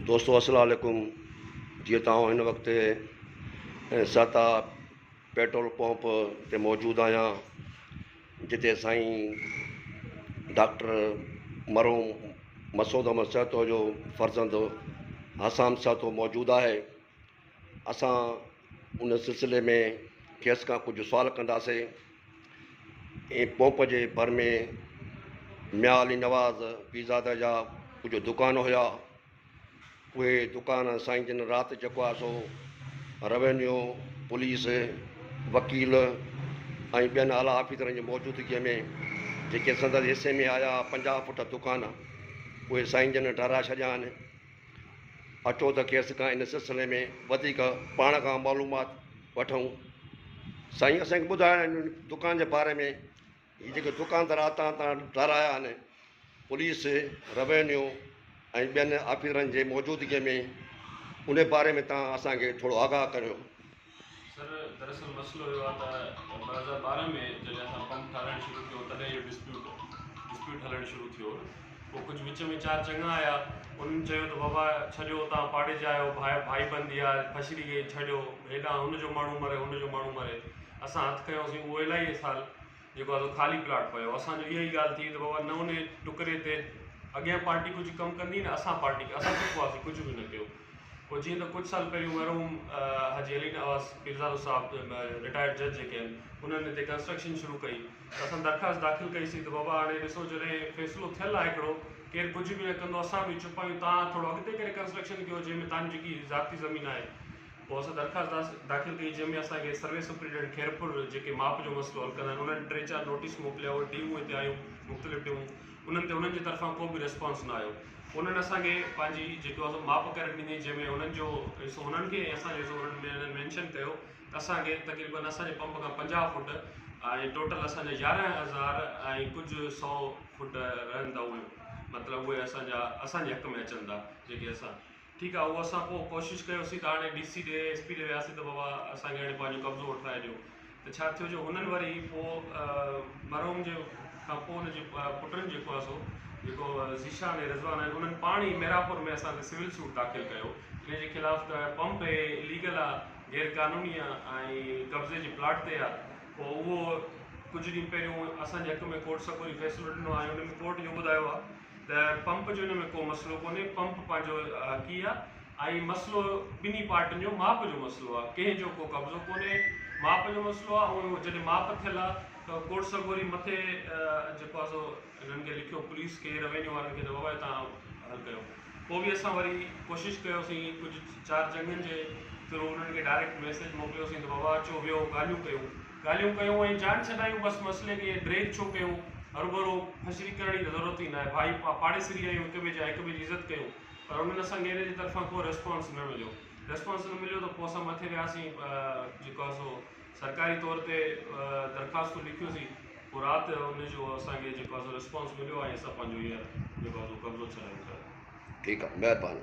दोस्तों अस्सलाम वालेकुम। जी तुम इन वक्त साता पेट्रोल पंप ते मौजूद आया जिते साईं डॉक्टर मरहूम मसूद अहमद सहतो जो फर्जंद हसान सहतो मौजूद है। असां उन सिलसिले में खेस का कुछ सवाल कंदासीं। पंप के भर में मियां अली नवाज़ पीज़ादा जा कुछ दुकान हुआ। उहे दुकान साईं जिन राति जेको आहे सो रेवेन्यू पुलिस वकील ऐं ॿियनि आला ऑफिसरनि जी मौजूदगीअ में जेके संदसि हिसे में आया 50 फुट दुकान उहे साईं जिन ठाराए छॾिया आहिनि। अचो त खेसि खां इन सिलसिले में वधीक पाण खां मालूमात वठूं। साईं असांखे ॿुधायो दुकान जे बारे में। हीअ जेके दुकानदार तव्हां ठाराया आहिनि पुलिस रेवेन्यू ऐं ॿियनि ऑफिसरनि जे मौजूदगीअ में उन बारे में तव्हां असांखे थोरो आगाह करियो। सर दरअसल मसलो इहो आहे त 2012 में जॾहिं असां पंप ठाराइणु शुरू कयो तॾहिं इहो डिस्प्यूट हलणु शुरू थियो। पोइ कुझु विच में चार चङा आया, उन्हनि चयो त बाबा छॾियो, तव्हां पाड़े जा आहियो, भाई बंदी आहे, फछड़ी खे छॾियो, हेॾां हुनजो माण्हू मरे हुनजो माण्हू मरे। असां हथु कयोसीं, उहो इलाही साल जेको आहे ख़ाली प्लाट पियो। असांजो इहा ई ॻाल्हि थी त बाबा न उन टुकरे ते अॻियां पार्टी कुझु कमु कंदी न, असां पार्टी असां चुप हुआसीं, कुझु बि न कयो। पोइ जीअं त कुझु साल पहिरियों मरहूम हाजी अली नवाज़ पीरज़ादो साहिबु रिटायर्ड जज जेके आहिनि उन्हनि हिते कंस्ट्रक्शन शुरू कई त असां दरख़्वास्त दाख़िल कईसीं त बाबा हाणे ॾिसो जॾहिं फ़ैसिलो थियलु आहे हिकिड़ो, केरु कुझु बि न कंदो, असां बि चुप आहियूं, तव्हां थोरो अॻिते करे कंस्ट्रक्शन कयो जंहिंमें तव्हांजी जेकी ज़ाती ज़मीन आहे। पोइ असां दरख़्वास्त दाख़िल कई जंहिंमें असांखे सर्वे सुप्रीडेंट खैरपुर जेके माप जो मसइलो हल कंदा आहिनि उन्हनि 3-4 नोटिस मोकिलिया। उहे टीमूं हिते आयूं मुख़्तलिफ़ टीमूं, उन्हनि ते उन्हनि जी तरफ़ां को बि रिस्पॉन्स न आयो। उन्हनि असांखे पंहिंजी जेको आहे माप करे ॾिनी जंहिंमें उन्हनि जो हिसो उन्हनि खे असांजो हिसो उन्हनि मेंशन कयो त असांखे तक़रीबन असांजे पंप खां 50 फुट ऐं टोटल असांजा 11,000 ऐं कुझु 100 फुट रहंदा उहे, मतिलबु उहे असांजे हक़ में अचनि था जेके असां। ठीकु आहे, उहो असां पोइ कोशिशि कयोसीं त हाणे DC ॾे SP ॾे वियासीं त बाबा असांखे हाणे पंहिंजो कब्ज़ो वठाए ॾियो। त छा थियो जो हुननि वरी पोइ मरहूम जे खां पोइ हुनजे पुटनि जेको आहे सो जेको ज़ीशान ऐं रिज़वान आहिनि उन्हनि पाण ई मेरापुर में असांखे सिविल सूट दाख़िल कयो इन जे ख़िलाफ़ त पंप इलीगल आहे, गैर क़ानूनी आहे ऐं कब्ज़े जे प्लाट ते आहे। पोइ उहो कुझु ॾींहं पहिरियों असांजे हक़ में कोर्ट सभु फ़ैसिलो ॾिनो आहे। उन में कोर्ट इहो ॿुधायो आहे त पंप जो हिन में को मसइलो कोन्हे, पंप पंहिंजो हक़ी आहे ऐं मसइलो ॿिन्ही पार्टियुनि जो माप जो मसइलो आहे, कंहिंजो को कब्ज़ो कोन्हे, माप जो मसइलो आहे। ऐं जॾहिं माप थियल आहे त कोर्ट सगोरी मथे जेको आहे सो हिननि खे लिखियो पुलिस खे रेवेन्यू वारनि खे त बाबा तव्हां हल कयो। पोइ बि असां वरी कोशिशि कयोसीं, कुझु 4 चङनि जे थ्रू उन्हनि खे डायरेक्ट मैसेज मोकिलियोसीं त बाबा अचो वियो ॻाल्हियूं कयूं ऐं जान छॾायूं, बसि मसइले खे ड्रेग छो कयूं, हरुभरो फछड़ी करण जी ज़रूरत ई न आहे, भाई पाड़ेसिरी आहियूं, हिक ॿिए जा हिक ॿिए जी इज़त कयूं। पर उन्हनि असांखे इन जी तरफ़ां को रिस्पॉन्स न मिलियो। त पोइ असां मथे वियासीं, जेको आहे सो सरकारी तौर ते दरख़्वास्तूं लिखियूंसीं। पोइ राति उनजो असांखे जेको आहे सो रिस्पॉन्स मिलियो ऐं असां पंहिंजो इहा जेको आहे सो कब्ज़ो छॾायूं था। ठीकु आहे, महिरबानी।